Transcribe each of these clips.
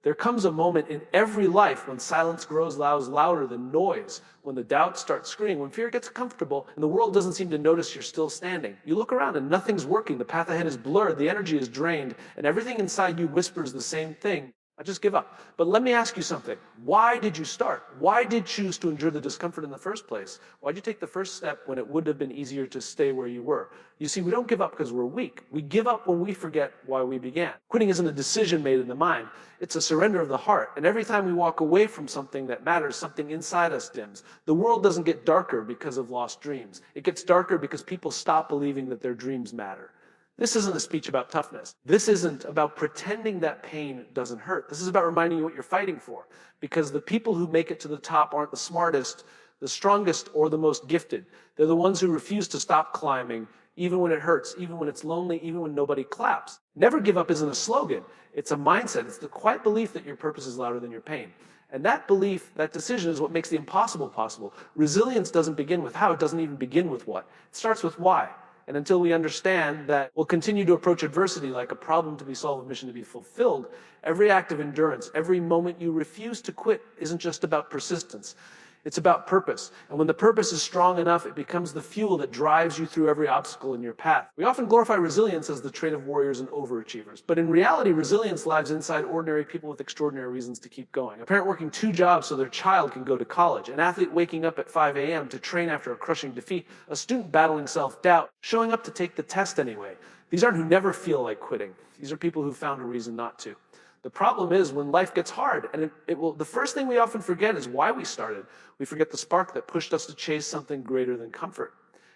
There comes a moment in every life when silence grows louder than noise, when the doubt starts screaming, when fear gets comfortable and the world doesn't seem to notice you're still standing. You look around and nothing's working, the path ahead is blurred, the energy is drained, and everything inside you whispers the same thing. I just give up. But let me ask you something. Why did you start? Why did you choose to endure the discomfort in the first place? Why did you take the first step when it would have been easier to stay where you were? You see, we don't give up because we're weak. We give up when we forget why we began. Quitting isn't a decision made in the mind. It's a surrender of the heart. And every time we walk away from something that matters, something inside us dims. The world doesn't get darker because of lost dreams. It gets darker because people stop believing that their dreams matter. This isn't a speech about toughness. This isn't about pretending that pain doesn't hurt. This is about reminding you what you're fighting for. Because the people who make it to the top aren't the smartest, the strongest, or the most gifted. They're the ones who refuse to stop climbing, even when it hurts, even when it's lonely, even when nobody claps. Never give up isn't a slogan. It's a mindset. It's the quiet belief that your purpose is louder than your pain. And that belief, that decision, is what makes the impossible possible. Resilience doesn't begin with how. It doesn't even begin with what. It starts with why. And until we understand that we'll continue to approach adversity like a problem to be solved, a mission to be fulfilled, every act of endurance, every moment you refuse to quit isn't just about persistence. It's about purpose. And when the purpose is strong enough, it becomes the fuel that drives you through every obstacle in your path. We often glorify resilience as the trait of warriors and overachievers. But in reality, resilience lives inside ordinary people with extraordinary reasons to keep going. A parent working 2 jobs so their child can go to college. An athlete waking up at 5 a.m. to train after a crushing defeat. A student battling self-doubt, showing up to take the test anyway. These aren't who never feel like quitting. These are people who found a reason not to. The problem is when life gets hard, and the first thing we often forget is why we started. We forget the spark that pushed us to chase something greater than comfort.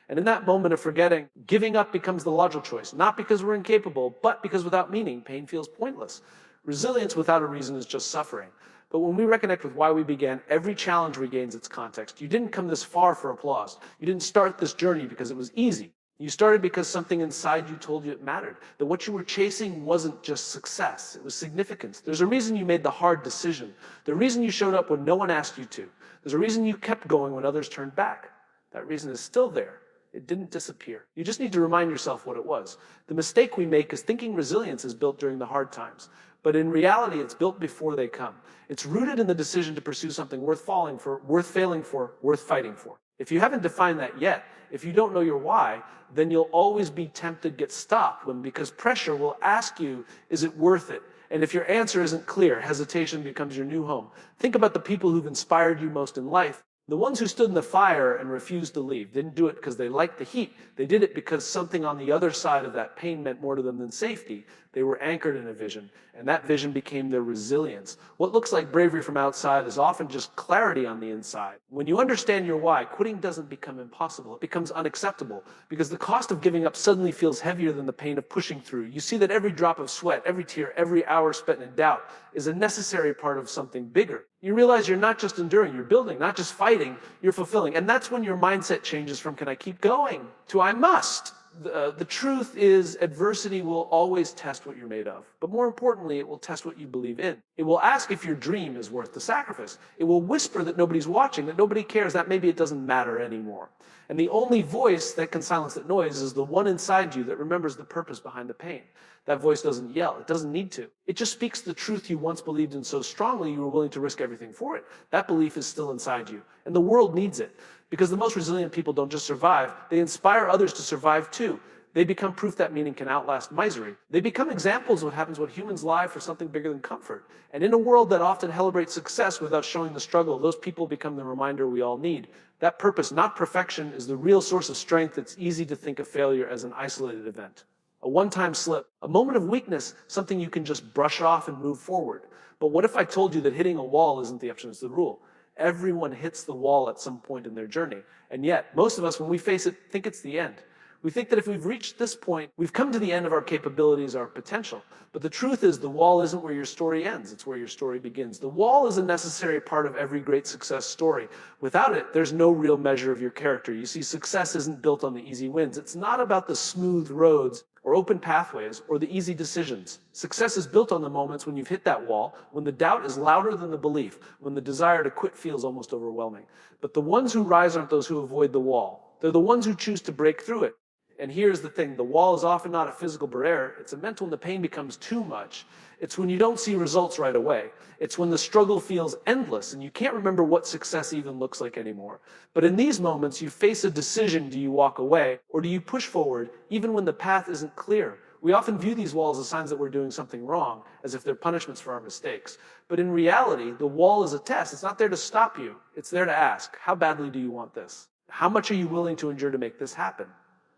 And in that moment of forgetting, giving up becomes the logical choice, not because we're incapable, but because without meaning, pain feels pointless. Resilience without a reason is just suffering. But when we reconnect with why we began, every challenge regains its context. You didn't come this far for applause. You didn't start this journey because it was easy. You started because something inside you told you it mattered, that what you were chasing wasn't just success, it was significance. There's a reason you made the hard decision, the reason you showed up when no one asked you to. There's a reason you kept going when others turned back. That reason is still there. It didn't disappear. You just need to remind yourself what it was. The mistake we make is thinking resilience is built during the hard times. But in reality, it's built before they come. It's rooted in the decision to pursue something worth falling for, worth failing for, worth fighting for. If you haven't defined that yet, if you don't know your why, then you'll always be tempted to get stopped because pressure will ask you, is it worth it? And if your answer isn't clear, hesitation becomes your new home. Think about the people who've inspired you most in life. The ones who stood in the fire and refused to leave didn't do it because they liked the heat. They did it because something on the other side of that pain meant more to them than safety. They were anchored in a vision, and that vision became their resilience. What looks like bravery from outside is often just clarity on the inside. When you understand your why, quitting doesn't become impossible. It becomes unacceptable because the cost of giving up suddenly feels heavier than the pain of pushing through. You see that every drop of sweat, every tear, every hour spent in doubt is a necessary part of something bigger. You realize you're not just enduring, you're building, not just fighting, you're fulfilling. And that's when your mindset changes from can I keep going to I must. The truth is adversity will always test what you're made of. But more importantly, it will test what you believe in. It will ask if your dream is worth the sacrifice. It will whisper that nobody's watching, that nobody cares, that maybe it doesn't matter anymore. And the only voice that can silence that noise is the one inside you that remembers the purpose behind the pain. That voice doesn't yell. It doesn't need to. It just speaks the truth you once believed in so strongly you were willing to risk everything for it. That belief is still inside you. And the world needs it. Because the most resilient people don't just survive, they inspire others to survive too. They become proof that meaning can outlast misery. They become examples of what happens when humans live for something bigger than comfort. And in a world that often celebrates success without showing the struggle, those people become the reminder we all need. That purpose, not perfection, is the real source of strength. It's easy to think of failure as an isolated event. A one-time slip, a moment of weakness, something you can just brush off and move forward. But what if I told you that hitting a wall isn't the exception, it's the rule? Everyone hits the wall at some point in their journey. And yet, most of us, when we face it, think it's the end. We think that if we've reached this point, we've come to the end of our capabilities, our potential. But the truth is the wall isn't where your story ends, it's where your story begins. The wall is a necessary part of every great success story. Without it, there's no real measure of your character. You see, success isn't built on the easy wins. It's not about the smooth roads or open pathways or the easy decisions. Success is built on the moments when you've hit that wall, when the doubt is louder than the belief, when the desire to quit feels almost overwhelming. But the ones who rise aren't those who avoid the wall. They're the ones who choose to break through it. And here's the thing, the wall is often not a physical barrier, it's a mental, and the pain becomes too much. It's when you don't see results right away. It's when the struggle feels endless and you can't remember what success even looks like anymore. But in these moments, you face a decision. Do you walk away or do you push forward even when the path isn't clear? We often view these walls as signs that we're doing something wrong, as if they're punishments for our mistakes. But in reality, the wall is a test. It's not there to stop you. It's there to ask, how badly do you want this? How much are you willing to endure to make this happen?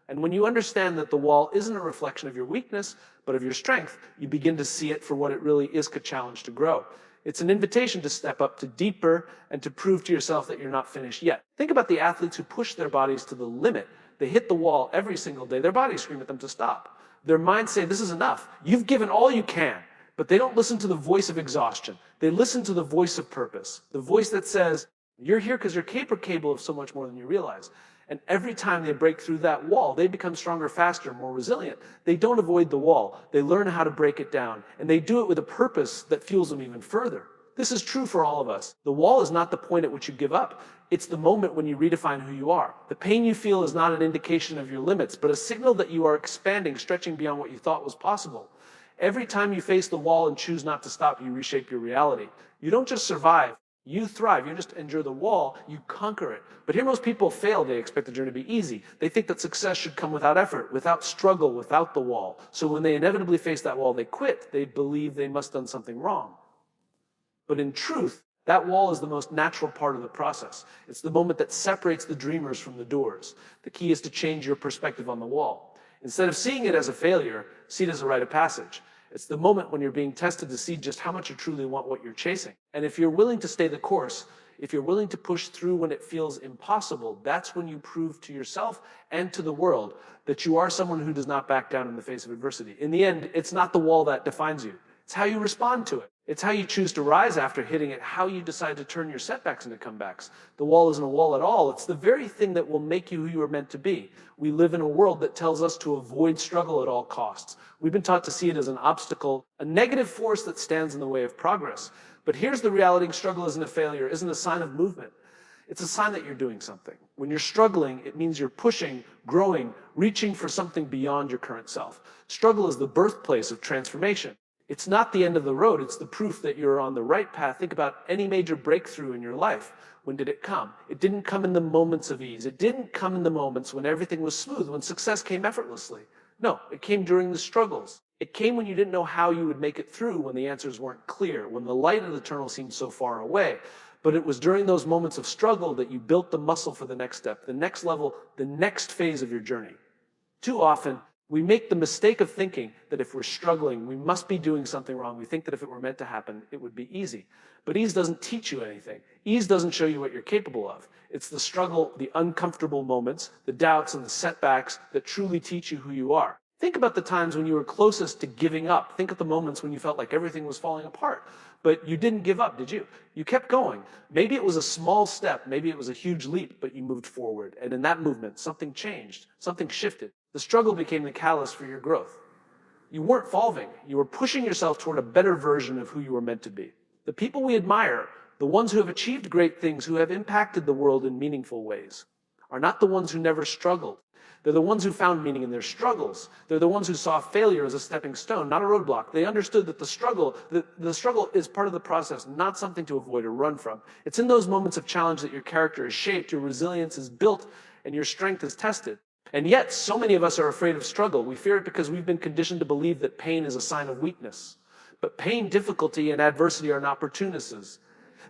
And when you understand that the wall isn't a reflection of your weakness, but of your strength, you begin to see it for what it really is, a challenge to grow. It's an invitation to step up to deeper and to prove to yourself that you're not finished yet. Think about the athletes who push their bodies to the limit. They hit the wall every single day. Their bodies scream at them to stop. Their minds say, this is enough. You've given all you can. But they don't listen to the voice of exhaustion. They listen to the voice of purpose. The voice that says, you're here because you're capable of so much more than you realize. And every time they break through that wall, they become stronger, faster, more resilient. They don't avoid the wall. They learn how to break it down. And they do it with a purpose that fuels them even further. This is true for all of us. The wall is not the point at which you give up. It's the moment when you redefine who you are. The pain you feel is not an indication of your limits, but a signal that you are expanding, stretching beyond what you thought was possible. Every time you face the wall and choose not to stop, you reshape your reality. You don't just survive. You thrive. You just endure the wall. You conquer it. But here most people fail. They expect the journey to be easy. They think that success should come without effort, without struggle, without the wall. So when they inevitably face that wall, they quit. They believe they must have done something wrong. But in truth, that wall is the most natural part of the process. It's the moment that separates the dreamers from the doers. The key is to change your perspective on the wall. Instead of seeing it as a failure, see it as a rite of passage. It's the moment when you're being tested to see just how much you truly want what you're chasing. And if you're willing to stay the course, if you're willing to push through when it feels impossible, that's when you prove to yourself and to the world that you are someone who does not back down in the face of adversity. In the end, it's not the wall that defines you. It's how you respond to it. It's how you choose to rise after hitting it, how you decide to turn your setbacks into comebacks. The wall isn't a wall at all. It's the very thing that will make you who you are meant to be. We live in a world that tells us to avoid struggle at all costs. We've been taught to see it as an obstacle, a negative force that stands in the way of progress. But here's the reality: struggle isn't a failure, isn't a sign of movement. It's a sign that you're doing something. When you're struggling, it means you're pushing, growing, reaching for something beyond your current self. Struggle is the birthplace of transformation. It's not the end of the road. It's the proof that you're on the right path. Think about any major breakthrough in your life. When did it come? It didn't come in the moments of ease. It didn't come in the moments when everything was smooth, when success came effortlessly. No, it came during the struggles. It came when you didn't know how you would make it through, when the answers weren't clear, when the light of the tunnel seemed so far away. But it was during those moments of struggle that you built the muscle for the next step, the next level, the next phase of your journey. Too often, we make the mistake of thinking that if we're struggling, we must be doing something wrong. We think that if it were meant to happen, it would be easy. But ease doesn't teach you anything. Ease doesn't show you what you're capable of. It's the struggle, the uncomfortable moments, the doubts and the setbacks that truly teach you who you are. Think about the times when you were closest to giving up. Think of the moments when you felt like everything was falling apart. But you didn't give up, did you? You kept going. Maybe it was a small step, maybe it was a huge leap, but you moved forward. And in that movement, something changed, something shifted. The struggle became the catalyst for your growth. You weren't falling. You were pushing yourself toward a better version of who you were meant to be. The people we admire, the ones who have achieved great things, who have impacted the world in meaningful ways, are not the ones who never struggled. They're the ones who found meaning in their struggles. They're the ones who saw failure as a stepping stone, not a roadblock. They understood that the struggle is part of the process, not something to avoid or run from. It's in those moments of challenge that your character is shaped, your resilience is built, and your strength is tested. And yet, so many of us are afraid of struggle. We fear it because we've been conditioned to believe that pain is a sign of weakness. But pain, difficulty, and adversity are not opportunities.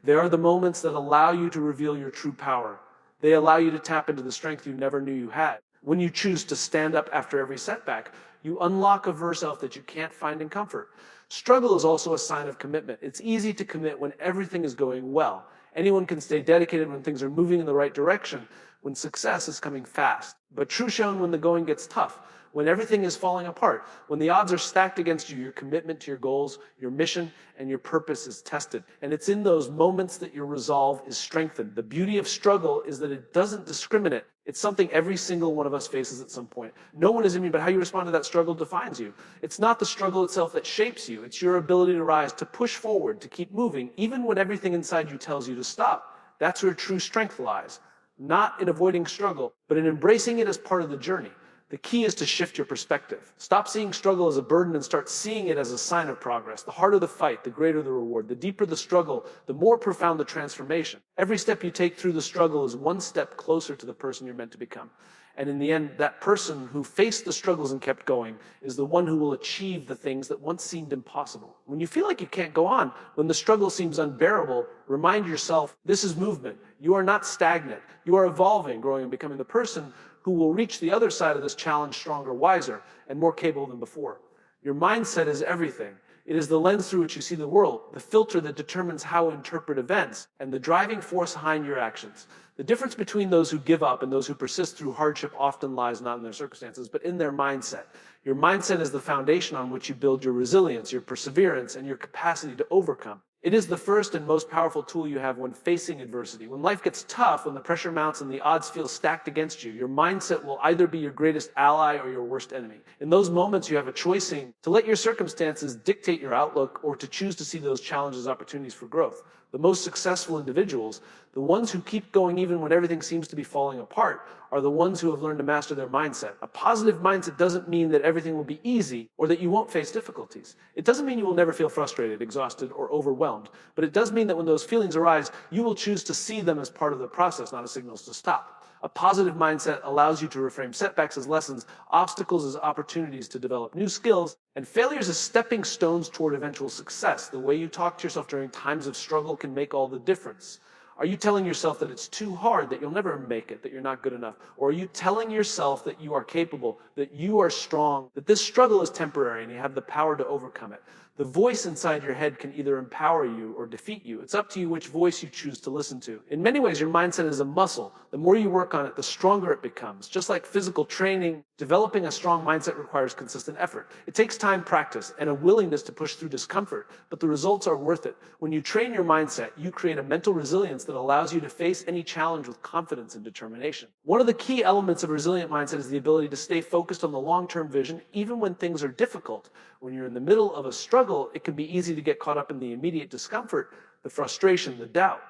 They are the moments that allow you to reveal your true power. They allow you to tap into the strength you never knew you had. When you choose to stand up after every setback, you unlock a verse self that you can't find in comfort. Struggle is also a sign of commitment. It's easy to commit when everything is going well. Anyone can stay dedicated when things are moving in the right direction, when success is coming fast. But true shown when the going gets tough, when everything is falling apart, when the odds are stacked against you, your commitment to your goals, your mission, and your purpose is tested. And it's in those moments that your resolve is strengthened. The beauty of struggle is that it doesn't discriminate. It's something every single one of us faces at some point. No one is immune, but how you respond to that struggle defines you. It's not the struggle itself that shapes you. It's your ability to rise, to push forward, to keep moving, even when everything inside you tells you to stop. That's where true strength lies. Not in avoiding struggle, but in embracing it as part of the journey. The key is to shift your perspective. Stop seeing struggle as a burden and start seeing it as a sign of progress. The harder the fight, the greater the reward. The deeper the struggle, the more profound the transformation. Every step you take through the struggle is one step closer to the person you're meant to become. And in the end, that person who faced the struggles and kept going is the one who will achieve the things that once seemed impossible. When you feel like you can't go on, when the struggle seems unbearable, remind yourself, this is movement. You are not stagnant. You are evolving, growing, and becoming the person who will reach the other side of this challenge stronger, wiser, and more capable than before. Your mindset is everything. It is the lens through which you see the world, the filter that determines how to interpret events, and the driving force behind your actions. The difference between those who give up and those who persist through hardship often lies not in their circumstances, but in their mindset. Your mindset is the foundation on which you build your resilience, your perseverance, and your capacity to overcome. It is the first and most powerful tool you have when facing adversity. When life gets tough, when the pressure mounts and the odds feel stacked against you, your mindset will either be your greatest ally or your worst enemy. In those moments, you have a choice to let your circumstances dictate your outlook or to choose to see those challenges as opportunities for growth. The most successful individuals, the ones who keep going even when everything seems to be falling apart, are the ones who have learned to master their mindset. A positive mindset doesn't mean that everything will be easy or that you won't face difficulties. It doesn't mean you will never feel frustrated, exhausted, or overwhelmed, but it does mean that when those feelings arise, you will choose to see them as part of the process, not as signals to stop. A positive mindset allows you to reframe setbacks as lessons, obstacles as opportunities to develop new skills, and failures as stepping stones toward eventual success. The way you talk to yourself during times of struggle can make all the difference. Are you telling yourself that it's too hard, that you'll never make it, that you're not good enough? Or are you telling yourself that you are capable, that you are strong, that this struggle is temporary and you have the power to overcome it? The voice inside your head can either empower you or defeat you. It's up to you which voice you choose to listen to. In many ways, your mindset is a muscle. The more you work on it, the stronger it becomes. Just like physical training, developing a strong mindset requires consistent effort. It takes time, practice, and a willingness to push through discomfort, but the results are worth it. When you train your mindset, you create a mental resilience that allows you to face any challenge with confidence and determination. One of the key elements of a resilient mindset is the ability to stay focused on the long-term vision, even when things are difficult. When you're in the middle of a struggle, it can be easy to get caught up in the immediate discomfort, the frustration, the doubt.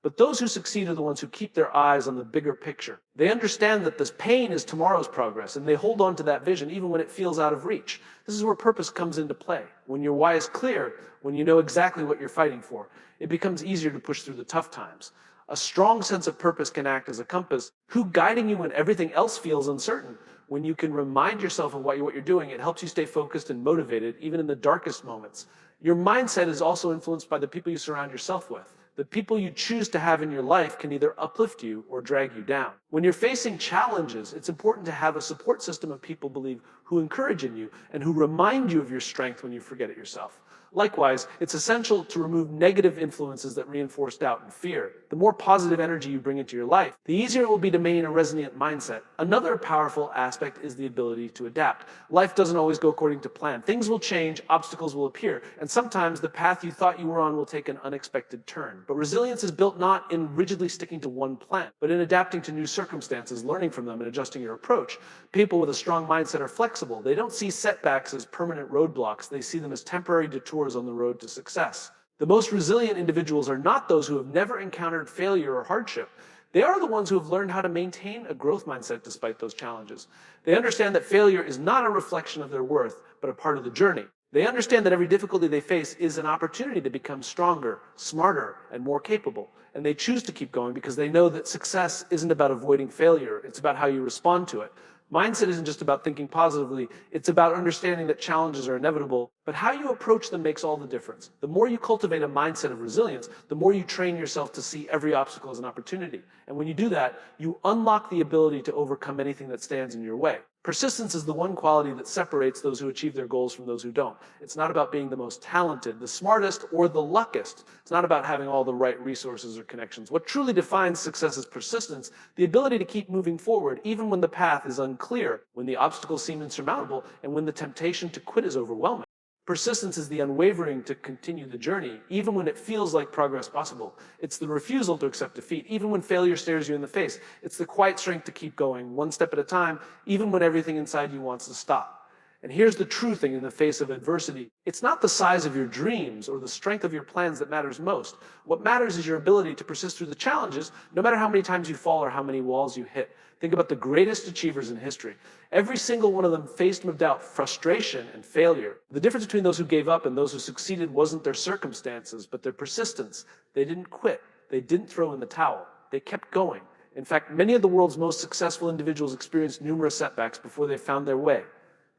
But those who succeed are the ones who keep their eyes on the bigger picture. They understand that this pain is tomorrow's progress, and they hold on to that vision even when it feels out of reach. This is where purpose comes into play. When your why is clear, when you know exactly what you're fighting for, it becomes easier to push through the tough times. A strong sense of purpose can act as a compass, guiding you when everything else feels uncertain. When you can remind yourself of what you're doing, it helps you stay focused and motivated, even in the darkest moments. Your mindset is also influenced by the people you surround yourself with. The people you choose to have in your life can either uplift you or drag you down. When you're facing challenges, it's important to have a support system of people who encourage in you and who remind you of your strength when you forget it yourself. Likewise, it's essential to remove negative influences that reinforce doubt and fear. The more positive energy you bring into your life, the easier it will be to maintain a resilient mindset. Another powerful aspect is the ability to adapt. Life doesn't always go according to plan. Things will change, obstacles will appear, and sometimes the path you thought you were on will take an unexpected turn. But resilience is built not in rigidly sticking to one plan, but in adapting to new circumstances, learning from them, and adjusting your approach. People with a strong mindset are flexible. They don't see setbacks as permanent roadblocks. They see them as temporary detours on the road to success. The most resilient individuals are not those who have never encountered failure or hardship. They are the ones who have learned how to maintain a growth mindset despite those challenges. They understand that failure is not a reflection of their worth, but a part of the journey. They understand that every difficulty they face is an opportunity to become stronger, smarter, and more capable. And they choose to keep going because they know that success isn't about avoiding failure. It's about how you respond to it. Mindset isn't just about thinking positively. It's about understanding that challenges are inevitable, but how you approach them makes all the difference. The more you cultivate a mindset of resilience, the more you train yourself to see every obstacle as an opportunity. And when you do that, you unlock the ability to overcome anything that stands in your way. Persistence is the one quality that separates those who achieve their goals from those who don't. It's not about being the most talented, the smartest, or the luckiest. It's not about having all the right resources or connections. What truly defines success is persistence, the ability to keep moving forward even when the path is unclear, when the obstacles seem insurmountable, and when the temptation to quit is overwhelming. Persistence is the unwavering to continue the journey, even when it feels like progress possible. It's the refusal to accept defeat, even when failure stares you in the face. It's the quiet strength to keep going, one step at a time, even when everything inside you wants to stop. And here's the true thing in the face of adversity. It's not the size of your dreams or the strength of your plans that matters most. What matters is your ability to persist through the challenges, no matter how many times you fall or how many walls you hit. Think about the greatest achievers in history. Every single one of them faced with doubt, frustration, and failure. The difference between those who gave up and those who succeeded wasn't their circumstances, but their persistence. They didn't quit. They didn't throw in the towel. They kept going. In fact, many of the world's most successful individuals experienced numerous setbacks before they found their way.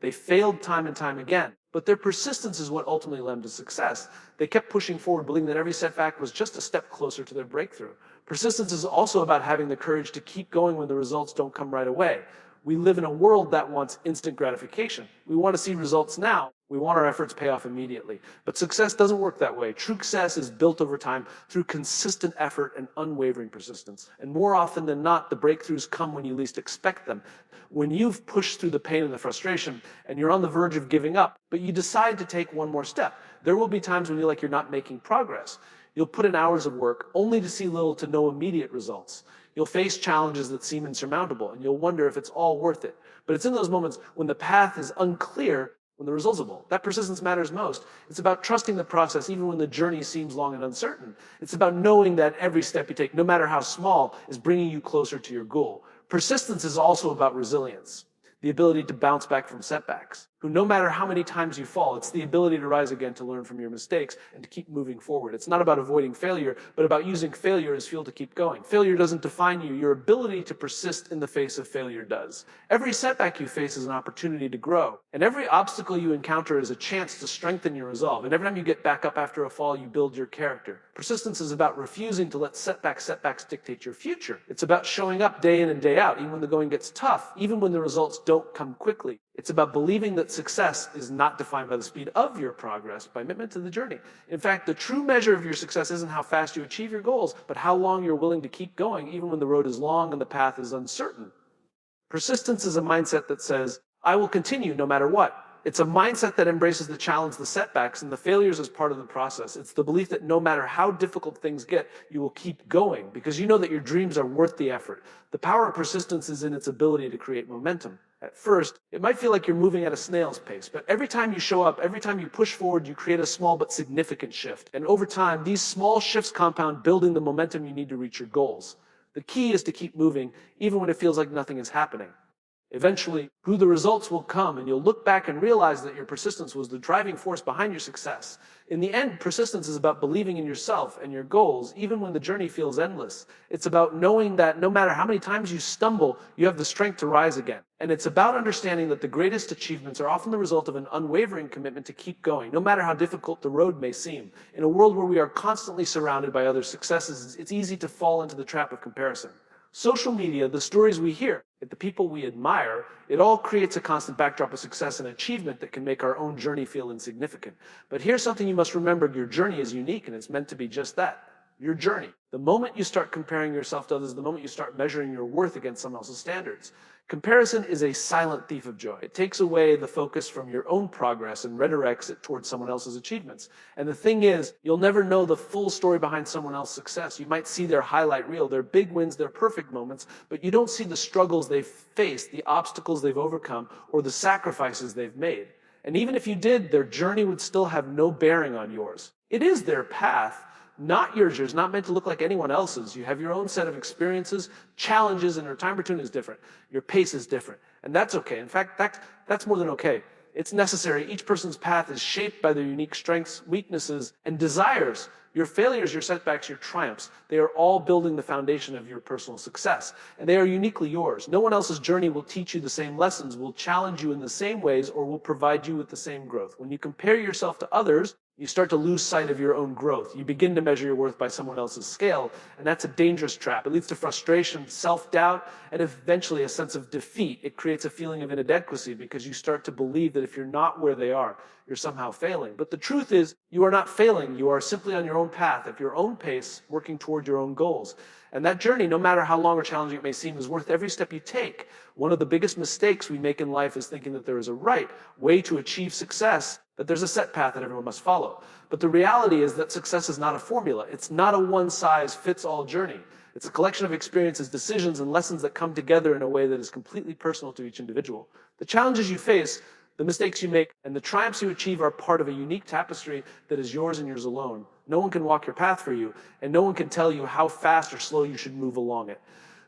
They failed time and time again, but their persistence is what ultimately led to success. They kept pushing forward, believing that every setback was just a step closer to their breakthrough. Persistence is also about having the courage to keep going when the results don't come right away. We live in a world that wants instant gratification. We want to see results now. We want our efforts pay off immediately. But success doesn't work that way. True success is built over time through consistent effort and unwavering persistence. And more often than not, the breakthroughs come when you least expect them. When you've pushed through the pain and the frustration and you're on the verge of giving up, but you decide to take one more step, there will be times when you feel like you're not making progress. You'll put in hours of work only to see little to no immediate results. You'll face challenges that seem insurmountable, and you'll wonder if it's all worth it. But it's in those moments when the path is unclear, when the results are visible. That persistence matters most. It's about trusting the process even when the journey seems long and uncertain. It's about knowing that every step you take, no matter how small, is bringing you closer to your goal. Persistence is also about resilience, the ability to bounce back from setbacks. No matter how many times you fall, it's the ability to rise again, to learn from your mistakes, and to keep moving forward. It's not about avoiding failure, but about using failure as fuel to keep going. Failure doesn't define you. Your ability to persist in the face of failure does. Every setback you face is an opportunity to grow, and every obstacle you encounter is a chance to strengthen your resolve. And every time you get back up after a fall, you build your character. Persistence is about refusing to let setbacks dictate your future. It's about showing up day in and day out, even when the going gets tough, even when the results don't come quickly. It's about believing that success is not defined by the speed of your progress, by commitment to the journey. In fact, the true measure of your success isn't how fast you achieve your goals, but how long you're willing to keep going, even when the road is long and the path is uncertain. Persistence is a mindset that says, I will continue no matter what. It's a mindset that embraces the challenge, the setbacks, and the failures as part of the process. It's the belief that no matter how difficult things get, you will keep going because you know that your dreams are worth the effort. The power of persistence is in its ability to create momentum. At first, it might feel like you're moving at a snail's pace, but every time you show up, every time you push forward, you create a small but significant shift. And over time, these small shifts compound, building the momentum you need to reach your goals. The key is to keep moving, even when it feels like nothing is happening. Eventually, the results will come, and you'll look back and realize that your persistence was the driving force behind your success. In the end, persistence is about believing in yourself and your goals, even when the journey feels endless. It's about knowing that no matter how many times you stumble, you have the strength to rise again. And it's about understanding that the greatest achievements are often the result of an unwavering commitment to keep going, no matter how difficult the road may seem. In a world where we are constantly surrounded by other successes, it's easy to fall into the trap of comparison. Social media, the stories we hear, the people we admire, it all creates a constant backdrop of success and achievement that can make our own journey feel insignificant. But here's something you must remember: your journey is unique, and it's meant to be just that. Your journey. The moment you start comparing yourself to others, the moment you start measuring your worth against someone else's standards. Comparison is a silent thief of joy. It takes away the focus from your own progress and redirects it towards someone else's achievements. And the thing is, you'll never know the full story behind someone else's success. You might see their highlight reel, their big wins, their perfect moments, but you don't see the struggles they've faced, the obstacles they've overcome, or the sacrifices they've made. And even if you did, their journey would still have no bearing on yours. It is their path, not yours. Yours is not meant to look like anyone else's. You have your own set of experiences, challenges, and your time per tune is different. Your pace is different. And that's okay. In fact, that's more than okay. It's necessary. Each person's path is shaped by their unique strengths, weaknesses, and desires. Your failures, your setbacks, your triumphs, they are all building the foundation of your personal success. And they are uniquely yours. No one else's journey will teach you the same lessons, will challenge you in the same ways, or will provide you with the same growth. When you compare yourself to others, you start to lose sight of your own growth. You begin to measure your worth by someone else's scale, and that's a dangerous trap. It leads to frustration, self-doubt, and eventually a sense of defeat. It creates a feeling of inadequacy because you start to believe that if you're not where they are, you're somehow failing. But the truth is, you are not failing. You are simply on your own path, at your own pace, working toward your own goals. And that journey, no matter how long or challenging it may seem, is worth every step you take. One of the biggest mistakes we make in life is thinking that there is a right way to achieve success, that there's a set path that everyone must follow. But the reality is that success is not a formula. It's not a one-size-fits-all journey. It's a collection of experiences, decisions, and lessons that come together in a way that is completely personal to each individual. The challenges you face, The mistakes you make and the triumphs you achieve are part of a unique tapestry that is yours and yours alone. No one can walk your path for you, and no one can tell you how fast or slow you should move along it.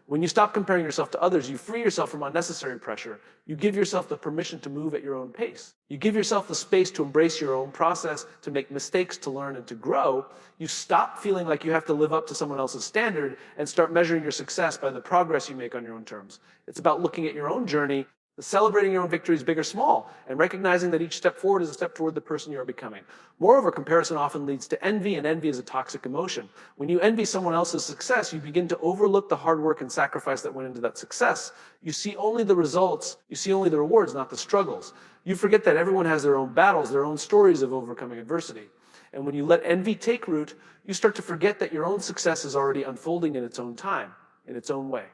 When you stop comparing yourself to others, you free yourself from unnecessary pressure. You give yourself the permission to move at your own pace. You give yourself the space to embrace your own process, to make mistakes, to learn, and to grow. You stop feeling like you have to live up to someone else's standard and start measuring your success by the progress you make on your own terms. It's about looking at your own journey, celebrating your own victories, big or small, and recognizing that each step forward is a step toward the person you are becoming. Moreover, comparison often leads to envy, and envy is a toxic emotion. When you envy someone else's success, you begin to overlook the hard work and sacrifice that went into that success. You see only the results, you see only the rewards, not the struggles. You forget that everyone has their own battles, their own stories of overcoming adversity. And when you let envy take root, you start to forget that your own success is already unfolding in its own time, in its own way.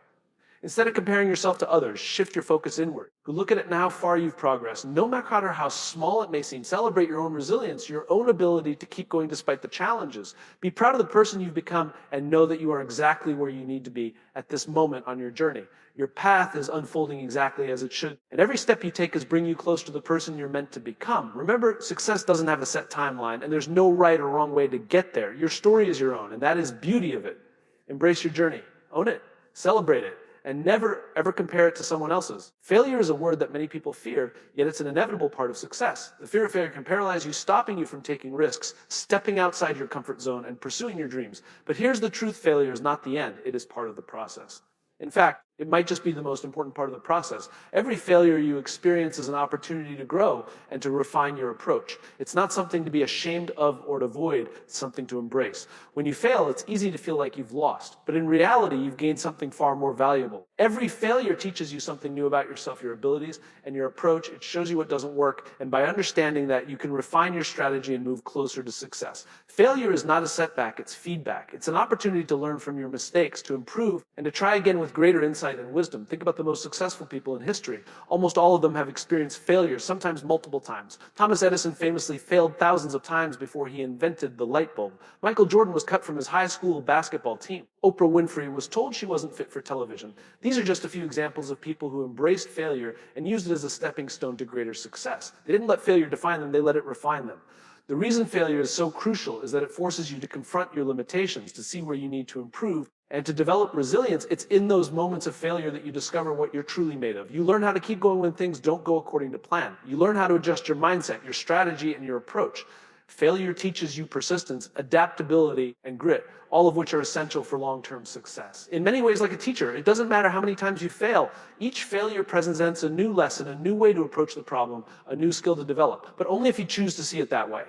Instead of comparing yourself to others, shift your focus inward. Look at it and how far you've progressed. No matter how small it may seem, celebrate your own resilience, your own ability to keep going despite the challenges. Be proud of the person you've become and know that you are exactly where you need to be at this moment on your journey. Your path is unfolding exactly as it should, and every step you take is bringing you closer to the person you're meant to become. Remember, success doesn't have a set timeline, and there's no right or wrong way to get there. Your story is your own, and that is the beauty of it. Embrace your journey. Own it. Celebrate it. And never, ever compare it to someone else's. Failure is a word that many people fear, yet it's an inevitable part of success. The fear of failure can paralyze you, stopping you from taking risks, stepping outside your comfort zone, and pursuing your dreams. But here's the truth: failure is not the end. It is part of the process. In fact, it might just be the most important part of the process. Every failure you experience is an opportunity to grow and to refine your approach. It's not something to be ashamed of or to avoid, it's something to embrace. When you fail, it's easy to feel like you've lost, but in reality, you've gained something far more valuable. Every failure teaches you something new about yourself, your abilities, and your approach. It shows you what doesn't work, and by understanding that, you can refine your strategy and move closer to success. Failure is not a setback, it's feedback. It's an opportunity to learn from your mistakes, to improve, and to try again with greater insight and wisdom. Think about the most successful people in history. Almost all of them have experienced failure, sometimes multiple times. Thomas Edison famously failed thousands of times before he invented the light bulb. Michael Jordan was cut from his high school basketball team. Oprah Winfrey was told she wasn't fit for television. These are just a few examples of people who embraced failure and used it as a stepping stone to greater success. They didn't let failure define them, they let it refine them. The reason failure is so crucial is that it forces you to confront your limitations, to see where you need to improve, and to develop resilience. It's in those moments of failure that you discover what you're truly made of. You learn how to keep going when things don't go according to plan. You learn how to adjust your mindset, your strategy, and your approach. Failure teaches you persistence, adaptability, and grit, all of which are essential for long-term success. In many ways, like a teacher, it doesn't matter how many times you fail. Each failure presents a new lesson, a new way to approach the problem, a new skill to develop, but only if you choose to see it that way.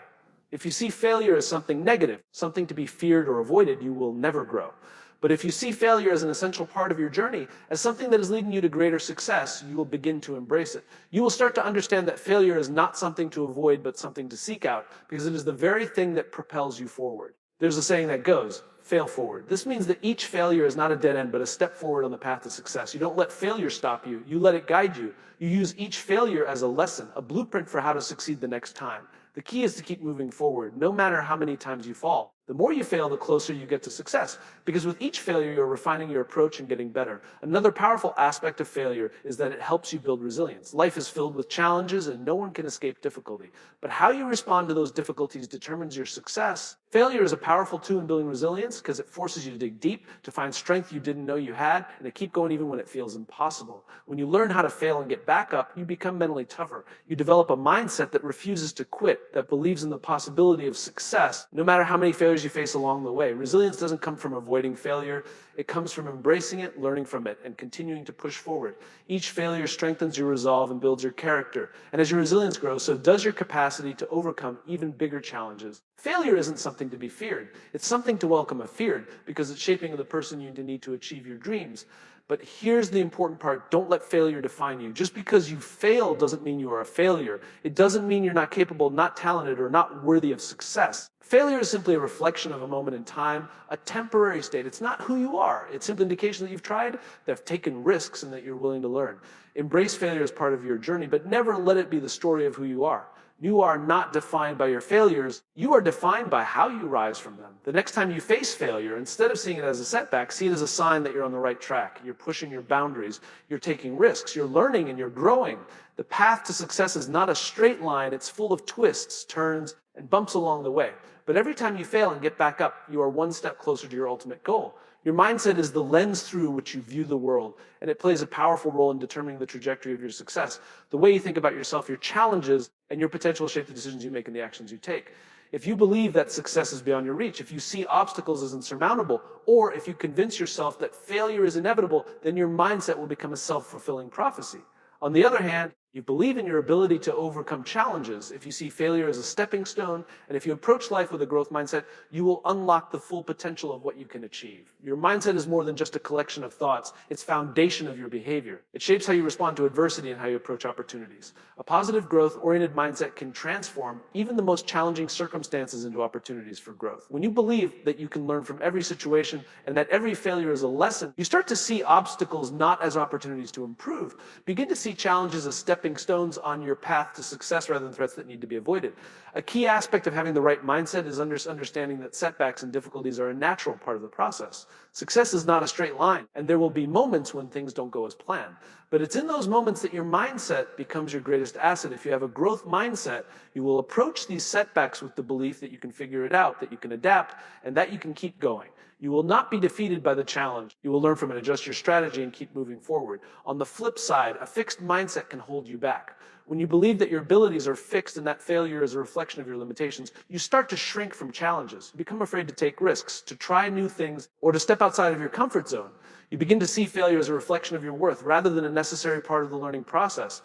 If you see failure as something negative, something to be feared or avoided, you will never grow. But if you see failure as an essential part of your journey, as something that is leading you to greater success, you will begin to embrace it. You will start to understand that failure is not something to avoid, but something to seek out, because it is the very thing that propels you forward. There's a saying that goes, fail forward. This means that each failure is not a dead end, but a step forward on the path to success. You don't let failure stop you. You let it guide you. You use each failure as a lesson, a blueprint for how to succeed the next time. The key is to keep moving forward, no matter how many times you fall. The more you fail, the closer you get to success, because with each failure, you're refining your approach and getting better. Another powerful aspect of failure is that it helps you build resilience. Life is filled with challenges, and no one can escape difficulty. But how you respond to those difficulties determines your success. Failure is a powerful tool in building resilience because it forces you to dig deep, to find strength you didn't know you had, and to keep going even when it feels impossible. When you learn how to fail and get back up, you become mentally tougher. You develop a mindset that refuses to quit, that believes in the possibility of success, no matter how many failures you face along the way. Resilience doesn't come from avoiding failure. It comes from embracing it, learning from it, and continuing to push forward. Each failure strengthens your resolve and builds your character. And as your resilience grows, so does your capacity to overcome even bigger challenges. Failure isn't something to be feared. It's something to welcome if feared, because it's shaping the person you need to achieve your dreams. But here's the important part. Don't let failure define you. Just because you fail doesn't mean you are a failure. It doesn't mean you're not capable, not talented, or not worthy of success. Failure is simply a reflection of a moment in time, a temporary state. It's not who you are. It's simply an indication that you've tried, that have taken risks, and that you're willing to learn. Embrace failure as part of your journey, but never let it be the story of who you are. You are not defined by your failures. You are defined by how you rise from them. The next time you face failure, instead of seeing it as a setback, see it as a sign that you're on the right track. You're pushing your boundaries. You're taking risks. You're learning and you're growing. The path to success is not a straight line. It's full of twists, turns, and bumps along the way. But every time you fail and get back up, you are one step closer to your ultimate goal. Your mindset is the lens through which you view the world, and it plays a powerful role in determining the trajectory of your success. The way you think about yourself, your challenges, and your potential shape the decisions you make and the actions you take. If you believe that success is beyond your reach, if you see obstacles as insurmountable, or if you convince yourself that failure is inevitable, then your mindset will become a self-fulfilling prophecy. On the other hand, you believe in your ability to overcome challenges. If you see failure as a stepping stone, and if you approach life with a growth mindset, you will unlock the full potential of what you can achieve. Your mindset is more than just a collection of thoughts. It's foundation of your behavior. It shapes how you respond to adversity and how you approach opportunities. A positive growth-oriented mindset can transform even the most challenging circumstances into opportunities for growth. When you believe that you can learn from every situation and that every failure is a lesson, you start to see obstacles not as opportunities to improve. Begin to see challenges as stepping stones on your path to success rather than threats that need to be avoided. A key aspect of having the right mindset is understanding that setbacks and difficulties are a natural part of the process. Success is not a straight line, and there will be moments when things don't go as planned. But it's in those moments that your mindset becomes your greatest asset. If you have a growth mindset, you will approach these setbacks with the belief that you can figure it out, that you can adapt, and that you can keep going. You will not be defeated by the challenge. You will learn from it, adjust your strategy, and keep moving forward. On the flip side, a fixed mindset can hold you back. When you believe that your abilities are fixed and that failure is a reflection of your limitations, you start to shrink from challenges. You become afraid to take risks, to try new things, or to step outside of your comfort zone. You begin to see failure as a reflection of your worth rather than a necessary part of the learning process.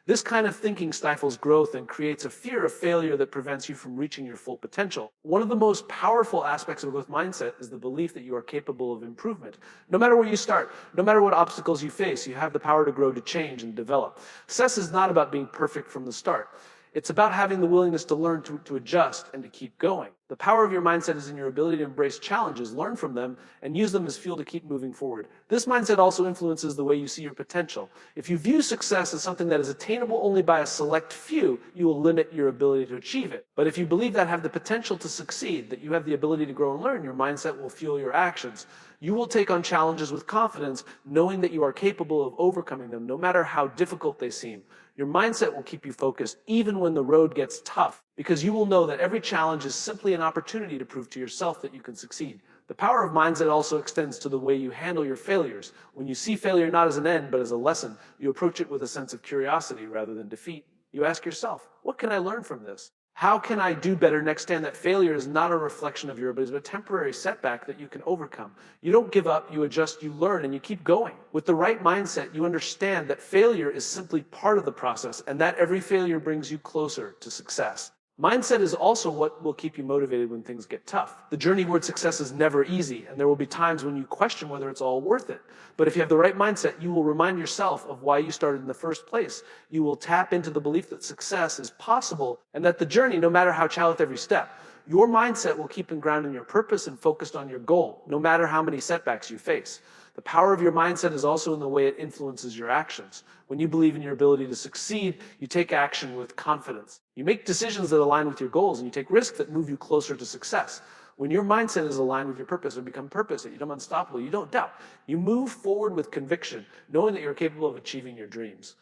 This kind of thinking stifles growth and creates a fear of failure that prevents you from reaching your full potential. One of the most powerful aspects of a growth mindset is the belief that you are capable of improvement. No matter where you start, no matter what obstacles you face, you have the power to grow, to change, and develop. Success is not about being perfect from the start. It's about having the willingness to learn, to adjust, and to keep going. The power of your mindset is in your ability to embrace challenges, learn from them, and use them as fuel to keep moving forward. This mindset also influences the way you see your potential. If you view success as something that is attainable only by a select few, you will limit your ability to achieve it. But if you believe that have the potential to succeed, that you have the ability to grow and learn, your mindset will fuel your actions. You will take on challenges with confidence, knowing that you are capable of overcoming them, no matter how difficult they seem. Your mindset will keep you focused even when the road gets tough, because you will know that every challenge is simply an opportunity to prove to yourself that you can succeed. The power of mindset also extends to the way you handle your failures. When you see failure not as an end, but as a lesson, you approach it with a sense of curiosity rather than defeat. You ask yourself, what can I learn from this? How can I do better? And understand that failure is not a reflection of your abilities, but a temporary setback that you can overcome. You don't give up, you adjust, you learn, and you keep going. With the right mindset, you understand that failure is simply part of the process and that every failure brings you closer to success. Mindset is also what will keep you motivated when things get tough. The journey toward success is never easy, and there will be times when you question whether it's all worth it. But if you have the right mindset, you will remind yourself of why you started in the first place. You will tap into the belief that success is possible and that the journey, no matter how challenging every step, your mindset will keep you grounded in your purpose and focused on your goal, no matter how many setbacks you face. The power of your mindset is also in the way it influences your actions. When you believe in your ability to succeed, you take action with confidence. You make decisions that align with your goals, and you take risks that move you closer to success. When your mindset is aligned with your purpose or become purpose, that you become unstoppable, you don't doubt. You move forward with conviction, knowing that you're capable of achieving your dreams.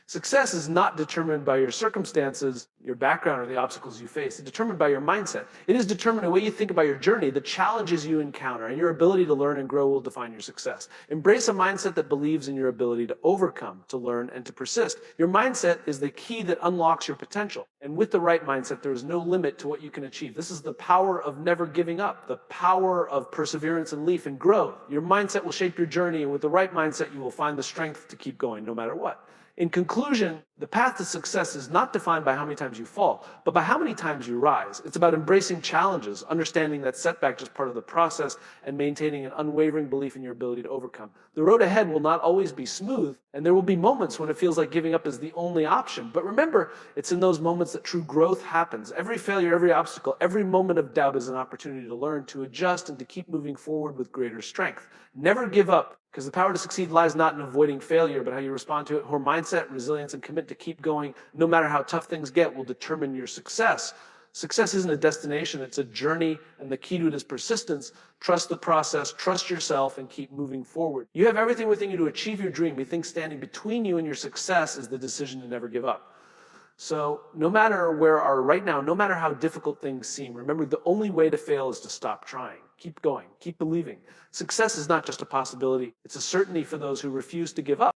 Success is not determined by your circumstances, your background, or the obstacles you face. It's determined by your mindset. It is determined by the way you think about your journey, the challenges you encounter, and your ability to learn and grow will define your success. Embrace a mindset that believes in your ability to overcome, to learn, and to persist. Your mindset is the key that unlocks your potential. And with the right mindset, there is no limit to what you can achieve. This is the power of never giving up, the power of perseverance and belief and growth. Your mindset will shape your journey, and with the right mindset, you will find the strength to keep going no matter what. In conclusion, the path to success is not defined by how many times you fall, but by how many times you rise. It's about embracing challenges, understanding that setback is part of the process, and maintaining an unwavering belief in your ability to overcome. The road ahead will not always be smooth, And there will be moments when it feels like giving up is the only option. But remember, it's in those moments that true growth happens. Every failure, every obstacle, every moment of doubt is an opportunity to learn, to adjust, and to keep moving forward with greater strength. Never give up, because the power to succeed lies not in avoiding failure, but how you respond to it. Your mindset, resilience, and commit to keep going, no matter how tough things get, will determine your success. Success isn't a destination, it's a journey, and the key to it is persistence. Trust the process, trust yourself, and keep moving forward. You have everything within you to achieve your dream. You think standing between you and your success is the decision to never give up. So no matter where we are right now, no matter how difficult things seem, remember the only way to fail is to stop trying. Keep going, keep believing. Success is not just a possibility, it's a certainty for those who refuse to give up.